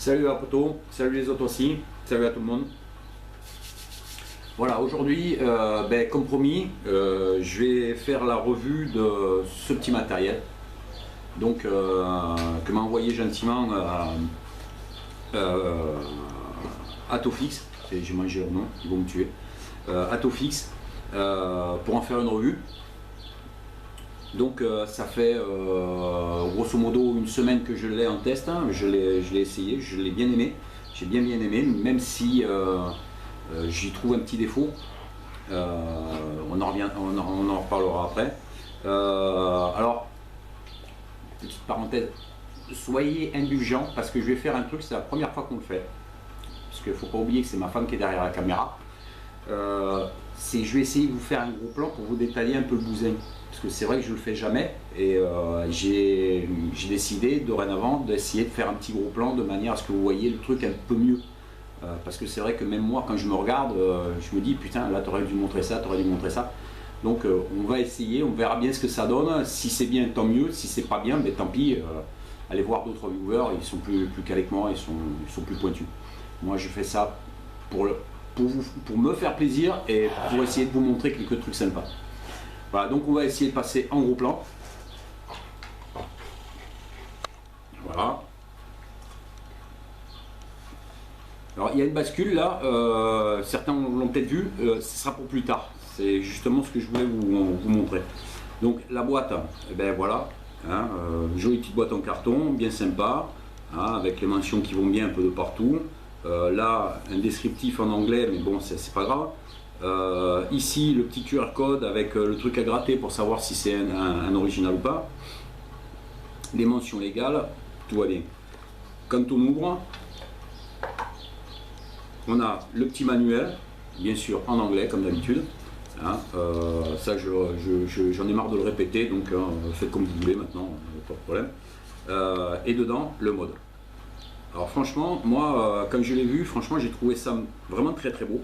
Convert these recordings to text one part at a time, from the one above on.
Salut à poto, salut les autres aussi, salut à tout le monde. Voilà, aujourd'hui, comme promis, je vais faire la revue de ce petit matériel. Donc, que m'a envoyé gentiment Atofix. J'ai mangé leur nom, ils vont me tuer. Atofix, pour en faire une revue. Donc ça fait grosso modo une semaine que je l'ai en test, hein. Je l'ai essayé, je l'ai bien aimé, j'ai bien aimé, même si j'y trouve un petit défaut. On en reparlera après. Alors, petite parenthèse, soyez indulgents parce que je vais faire un truc, c'est la première fois qu'on le fait. Parce qu'il ne faut pas oublier que c'est ma femme qui est derrière la caméra. Je vais essayer de vous faire un gros plan pour vous détailler un peu le bousin. Parce que c'est vrai que je ne le fais jamais et j'ai décidé dorénavant d'essayer de faire un petit gros plan de manière à ce que vous voyez le truc un peu mieux. Parce que c'est vrai que même moi quand je me regarde, je me dis putain là t'aurais dû montrer ça, t'aurais dû montrer ça. Donc on va essayer, on verra bien ce que ça donne. Si c'est bien tant mieux, si c'est pas bien, mais tant pis. Allez voir d'autres viewers, ils sont plus calés que moi, ils sont plus pointus. Moi je fais ça pour me faire plaisir et pour essayer de vous montrer quelques trucs sympas. Voilà, donc on va essayer de passer en gros plan. Voilà. Alors il y a une bascule là, certains l'ont peut-être vu, ce sera pour plus tard. C'est justement ce que je voulais vous montrer. Donc la boîte, voilà, hein, jolie petite boîte en carton, bien sympa, hein, avec les mentions qui vont bien un peu de partout. Là, un descriptif en anglais, mais bon, c'est pas grave. Ici, le petit QR code avec le truc à gratter pour savoir si c'est un original ou pas. Les mentions légales, tout va bien. Quand on ouvre, on a le petit manuel, bien sûr en anglais comme d'habitude. Hein, ça, j'en ai marre de le répéter, donc faites comme vous voulez maintenant, pas de problème. Et dedans, le mode. Alors franchement, moi, quand je l'ai vu, franchement, j'ai trouvé ça vraiment très très beau.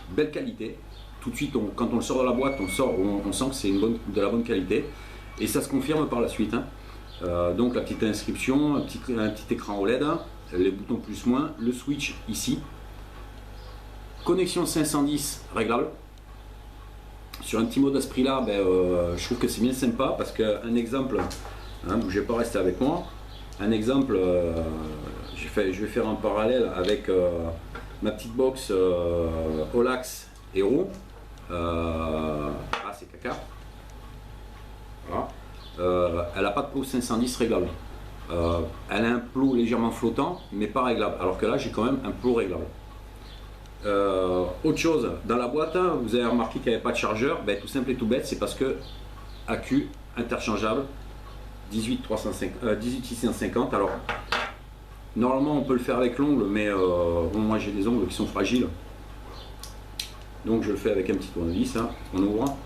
Belle qualité. Tout de suite, quand on le sort de la boîte, on sent que c'est de la bonne qualité. Et ça se confirme par la suite. Hein. Donc la petite inscription, un petit écran OLED, hein, les boutons plus moins, le switch ici. Connexion 510 réglable. Sur un petit mode à ce prix là, je trouve que c'est bien sympa parce qu'un exemple, hein, bougez pas, rester avec moi. Un exemple, je vais faire un parallèle avec ma petite box Olax Hero. C'est caca. Voilà. Elle n'a pas de plot 510 réglable. Elle a un plot légèrement flottant, mais pas réglable. Alors que là, j'ai quand même un plot réglable. Autre chose, dans la boîte, vous avez remarqué qu'il n'y avait pas de chargeur. Tout simple et tout bête, c'est parce que accu interchangeable 18650. Alors, normalement, on peut le faire avec l'ongle, mais moi j'ai des ongles qui sont fragiles. Donc, je le fais avec un petit tournevis. Hein. On ouvre.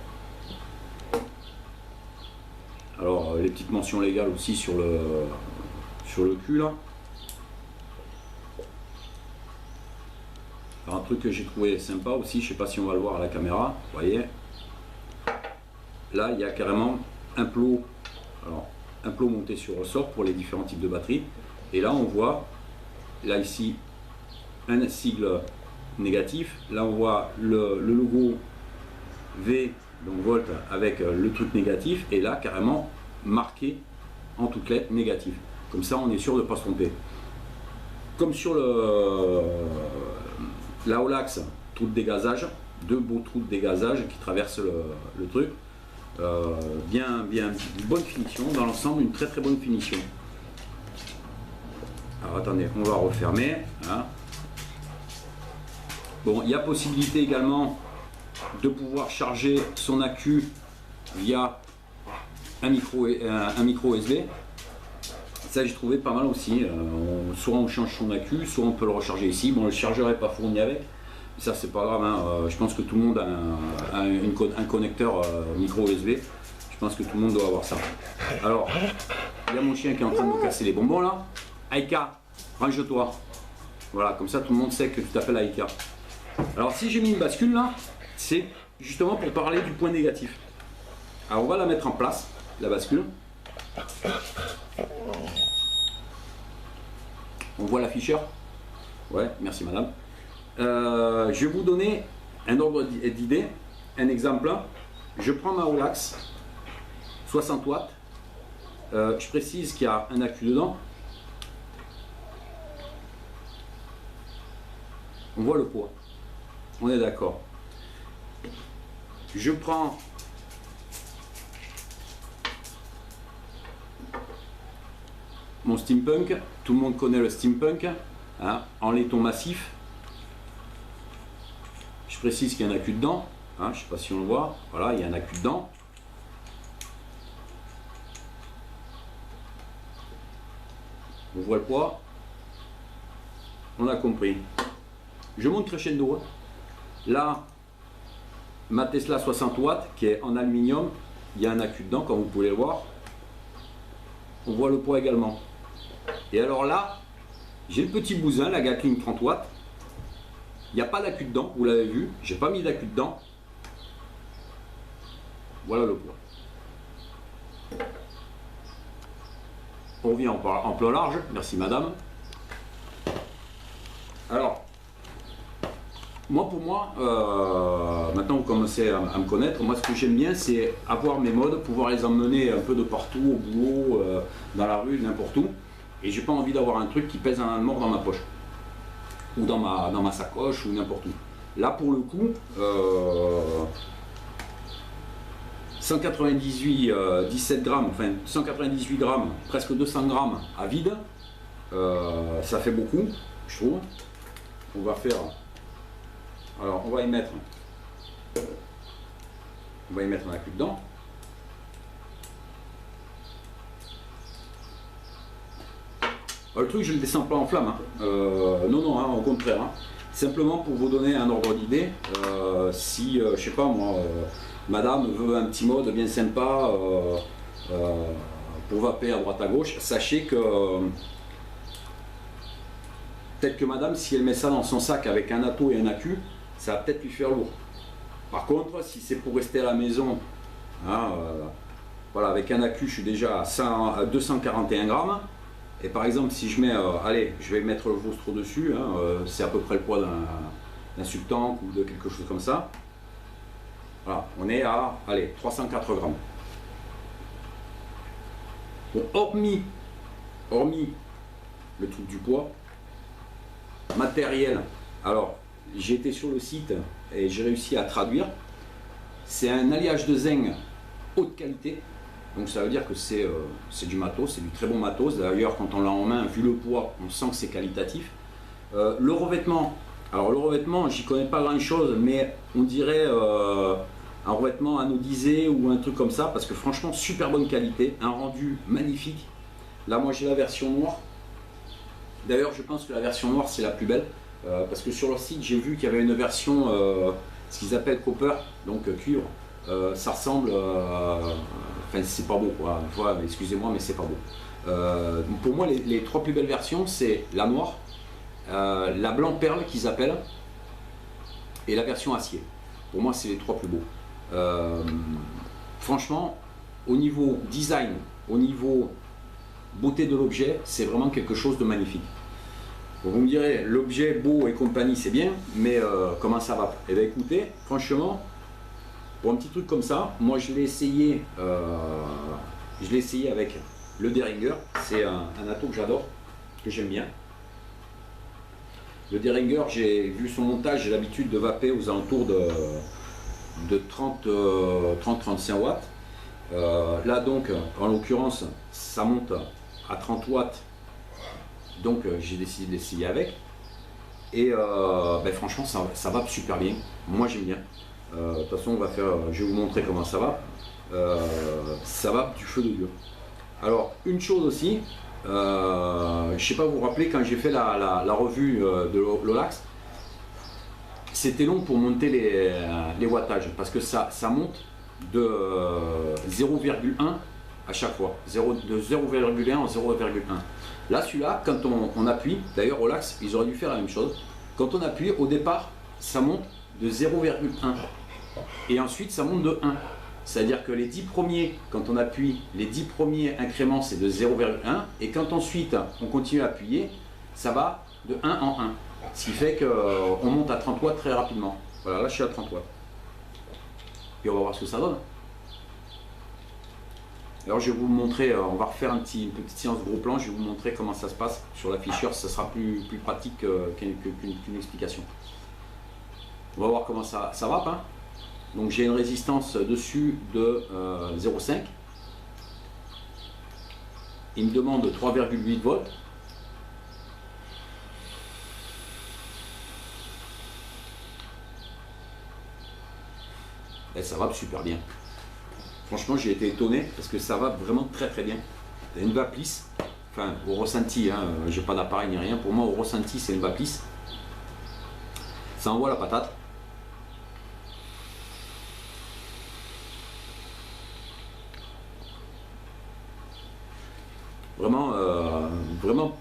Alors, les petites mentions légales aussi sur le cul là. Alors, un truc que j'ai trouvé sympa aussi, je sais pas si on va le voir à la caméra, vous voyez. Là, il y a carrément un plot. Alors, un plot monté sur ressort pour les différents types de batteries. Et là, on voit, là ici, un sigle négatif. Là, on voit le logo V, donc volt, avec le truc négatif. Et là, carrément marqué en toutes lettres négatif. Comme ça, on est sûr de ne pas se tromper. Comme sur la Olax, trou de dégazage, deux beaux trous de dégazage qui traversent le truc. Bien bonne finition dans l'ensemble, une très bonne finition. Alors attendez, on va refermer, hein. Bon, il y a possibilité également de pouvoir charger son accu via un micro USB. Ça j'ai trouvé pas mal aussi. Soit on change son accu, soit on peut le recharger ici. Bon, le chargeur n'est pas fourni avec. Ça c'est pas grave, hein. Je pense que tout le monde a un connecteur micro USB. Je pense que tout le monde doit avoir ça. Alors, il y a mon chien qui est en train de me casser les bonbons là. Aïka, range-toi. Voilà, comme ça tout le monde sait que tu t'appelles Aïka. Alors si j'ai mis une bascule là, c'est justement pour parler du point négatif. Alors on va la mettre en place, la bascule. On voit l'afficheur? Ouais, merci madame. Je vais vous donner un ordre d'idée, un exemple. Je prends ma Olax 60 watts. Je précise qu'il y a un accu dedans. On voit le poids. On est d'accord. Je prends mon steampunk. Tout le monde connaît le steampunk, hein, en laiton massif. Je précise qu'il y a un accu dedans. Hein, je ne sais pas si on le voit. Voilà, il y a un accu dedans. On voit le poids. On a compris. Je monte crescendo. Là, ma Tesla 60 watts qui est en aluminium, il y a un accu dedans, comme vous pouvez le voir. On voit le poids également. Et alors là, j'ai le petit bousin, la Gatling 30 watts. Il n'y a pas d'accu dedans, vous l'avez vu. J'ai pas mis d'accu dedans. Voilà le poids. On revient en plan large. Merci madame. Alors, pour moi, maintenant vous commencez à me connaître, moi ce que j'aime bien c'est avoir mes modes, pouvoir les emmener un peu de partout, au boulot, dans la rue, n'importe où. Et j'ai pas envie d'avoir un truc qui pèse un mort dans ma poche, ou dans ma sacoche, ou n'importe où. Là pour le coup, 198, 17 grammes, enfin 198 grammes, presque 200 grammes à vide, ça fait beaucoup, je trouve. On va faire... Alors on va y mettre un accu dedans. Le truc je ne le descends pas en flamme, hein. Non, hein, au contraire, hein. Simplement pour vous donner un ordre d'idée, si je sais pas moi, madame veut un petit mode bien sympa pour vaper à droite à gauche, sachez que peut-être que madame, si elle met ça dans son sac avec un atto et un accu, ça va peut-être lui faire lourd. Par contre, si c'est pour rester à la maison, hein, voilà, avec un accu, je suis déjà à 241 grammes. Et par exemple, si je mets, allez, je vais mettre le vostre dessus, hein, c'est à peu près le poids d'un Sultank ou de quelque chose comme ça. Voilà, on est à, allez, 304 grammes. Bon, hormis le truc du poids, matériel, alors j'ai été sur le site et j'ai réussi à traduire. C'est un alliage de zinc haute qualité, donc ça veut dire que c'est du matos, c'est du très bon matos. D'ailleurs quand on l'a en main, vu le poids, on sent que c'est qualitatif. Le revêtement, alors le revêtement j'y connais pas grand chose, mais on dirait un revêtement anodisé ou un truc comme ça, parce que franchement super bonne qualité, un rendu magnifique. Là moi j'ai la version noire. D'ailleurs je pense que la version noire c'est la plus belle, parce que sur leur site j'ai vu qu'il y avait une version, ce qu'ils appellent copper, donc cuivre, ça ressemble, enfin c'est pas beau quoi, excusez-moi mais c'est pas beau. Pour moi les trois plus belles versions c'est la noire, la blanc perle qu'ils appellent, et la version acier. Pour moi c'est les trois plus beaux. Franchement au niveau design, au niveau beauté de l'objet, c'est vraiment quelque chose de magnifique. Bon, vous me direz, l'objet beau et compagnie c'est bien, mais comment ça va? Eh bien écoutez, franchement, pour un petit truc comme ça, moi je l'ai essayé avec le Derringer, c'est un atto que j'adore, que j'aime bien. Le Derringer, j'ai vu son montage, j'ai l'habitude de vaper aux alentours de 30-35 watts. Là donc, en l'occurrence, ça monte à 30 watts, donc j'ai décidé d'essayer avec. Et ben, franchement, ça va super bien. Moi j'aime bien. De toute façon, je vais vous montrer comment ça va. Ça va du feu de Dieu. Alors, une chose aussi, je ne sais pas vous rappeler, quand j'ai fait la revue de l'Olax, c'était long pour monter les wattages, parce que ça monte de 0,1 à chaque fois, de 0,1 en 0,1. Là, celui-là, quand on appuie, d'ailleurs Olax, ils auraient dû faire la même chose. Quand on appuie, au départ, ça monte de 0,1 et ensuite ça monte de 1. C'est-à-dire que les 10 premiers, quand on appuie, les 10 premiers incréments c'est de 0,1 et quand ensuite on continue à appuyer, ça va de 1 en 1. Ce qui fait qu'on monte à 30 watts très rapidement. Voilà, là je suis à 30 watts. Et on va voir ce que ça donne. Alors je vais vous montrer, on va refaire une petite séance gros plan, je vais vous montrer comment ça se passe. Sur l'afficheur, ça sera plus pratique qu'une explication. On va voir comment ça va. Hein. Donc j'ai une résistance dessus de 0,5. Il me demande 3,8 volts. Et ça va super bien. Franchement, j'ai été étonné parce que ça va vraiment très très bien. C'est une vape lisse. Enfin, au ressenti, hein, j'ai pas d'appareil ni rien. Pour moi, au ressenti, c'est une vape lisse. Ça envoie la patate. Vraiment,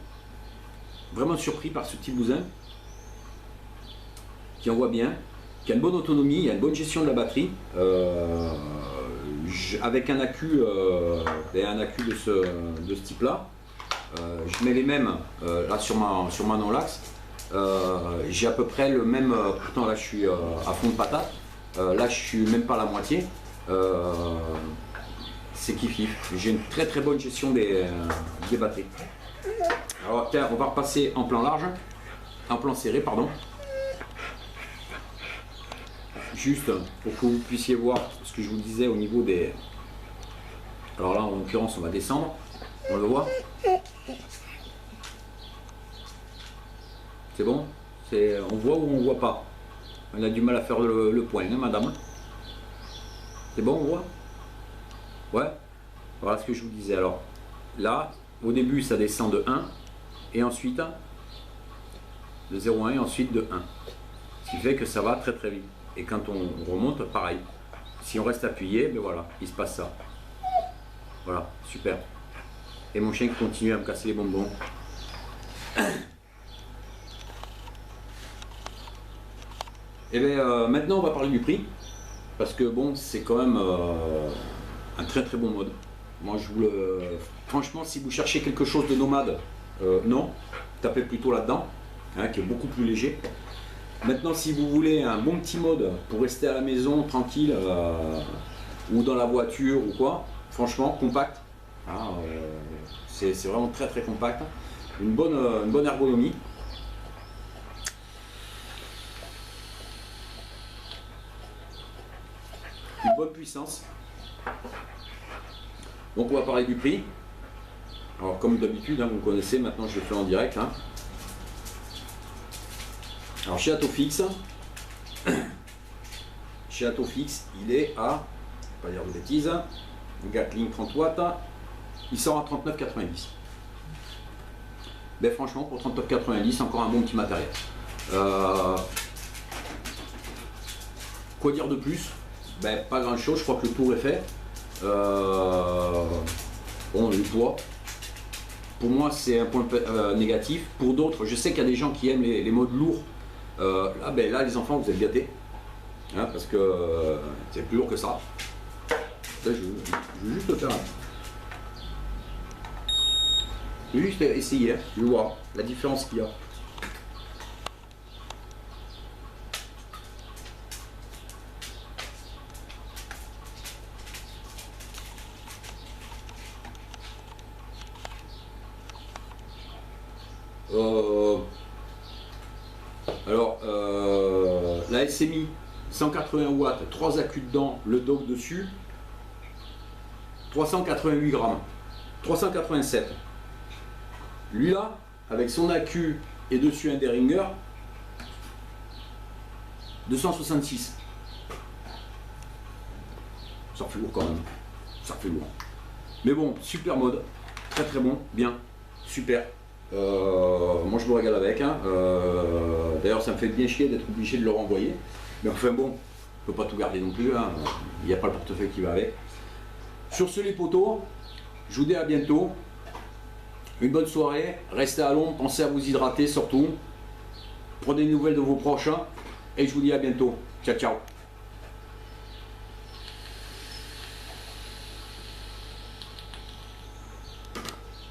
vraiment surpris par ce petit bousin qui envoie bien, qui a une bonne autonomie, il y a une bonne gestion de la batterie. Avec un accu de ce type là, je mets les mêmes là sur ma non-lax. J'ai à peu près le même, pourtant là je suis à fond de patate, là je suis même pas à la moitié. C'est kiff. J'ai une très très bonne gestion des batteries. Alors tiens, on va repasser en plan large, en plan serré pardon. Juste pour que vous puissiez voir ce que je vous disais au niveau des... Alors là en l'occurrence on va descendre, on le voit. C'est bon? On voit ou on voit pas? On a du mal à faire le point, hein, madame? C'est bon, on voit? Ouais, voilà ce que je vous disais. Alors là, au début ça descend de 1 et ensuite de 0,1 et ensuite de 1. Ce qui fait que ça va très très vite. Et quand on remonte, pareil. Si on reste appuyé, ben voilà, il se passe ça. Voilà, super. Et mon chien qui continue à me casser les bonbons. Et bien maintenant on va parler du prix. Parce que bon, c'est quand même un très très bon mode. Moi je vous le... Franchement, si vous cherchez quelque chose de nomade, non, tapez plutôt là-dedans, hein, qui est beaucoup plus léger. Maintenant, si vous voulez un bon petit mode pour rester à la maison tranquille ou dans la voiture ou quoi, franchement compact, hein, c'est vraiment très très compact, une bonne ergonomie. Une bonne puissance. Donc on va parler du prix. Alors comme d'habitude, hein, vous connaissez, maintenant je le fais en direct. Hein. Alors chez Atofix, il est à, pas dire de bêtises, Gatling 30 watts, il sort à 39,90. Ben franchement pour 39,90 encore un bon petit matériel. Quoi dire de plus? Ben pas grand chose, je crois que le tour est fait. Bon, le poids, pour moi c'est un point négatif. Pour d'autres, je sais qu'il y a des gens qui aiment les modes lourds. Là, ben, là, les enfants, vous êtes gâtés, hein, parce que c'est plus lourd que ça. Là, je vais juste le faire. Je vais juste essayer, hein, je vais voir la différence qu'il y a. Alors, la SMI, 180 watts, 3 accus dedans, le dock dessus, 388 grammes, 387. Lui là, avec son accu et dessus un Derringer, 266. Ça fait lourd quand même, ça fait lourd. Mais bon, super mode, très très bon, bien, super. Moi je me régale avec, hein. D'ailleurs ça me fait bien chier d'être obligé de le renvoyer, mais enfin bon, je peux pas tout garder non plus, hein. Il n'y a pas le portefeuille qui va avec. Sur ce les potos, je vous dis à bientôt, une bonne soirée, restez à l'ombre, pensez à vous hydrater surtout, prenez des nouvelles de vos proches, et je vous dis à bientôt, ciao ciao.